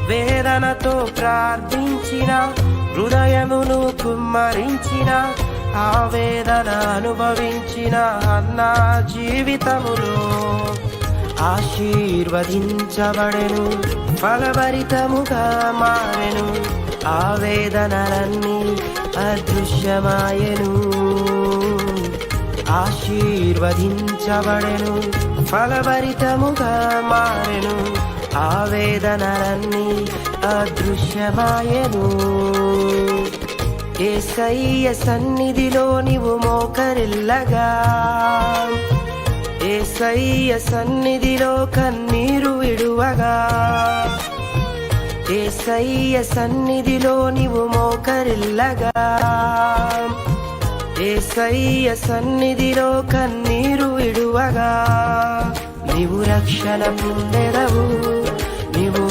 వేదనతో ప్రార్థించిన హృదయమును కుమ్మరించిన ఆవేదన అనుభవించిన అన్నా జీవితములో ఆశీర్వదించబడెను, ఫలభరితముగా మారెను. ఆవేదనలన్నీ అదృశ్యమాయెను, ఆశీర్వదించబడెను, ఫలభరితముగా మారెను. ఆవేదనలన్నీ అదృశ్యమాయెను. యేసయ్య సన్నిధిలో నీవు మోకరిల్లగా, యేసయ్య సన్నిధిలో కన్నీరు విడువగా, యేసయ్య సన్నిధిలో నీవు మోకరిల్లగా, యేసయ్య సన్నిధిలో కన్నీరు విడువగా నీవు రక్షణ పొందెదవు. నీవు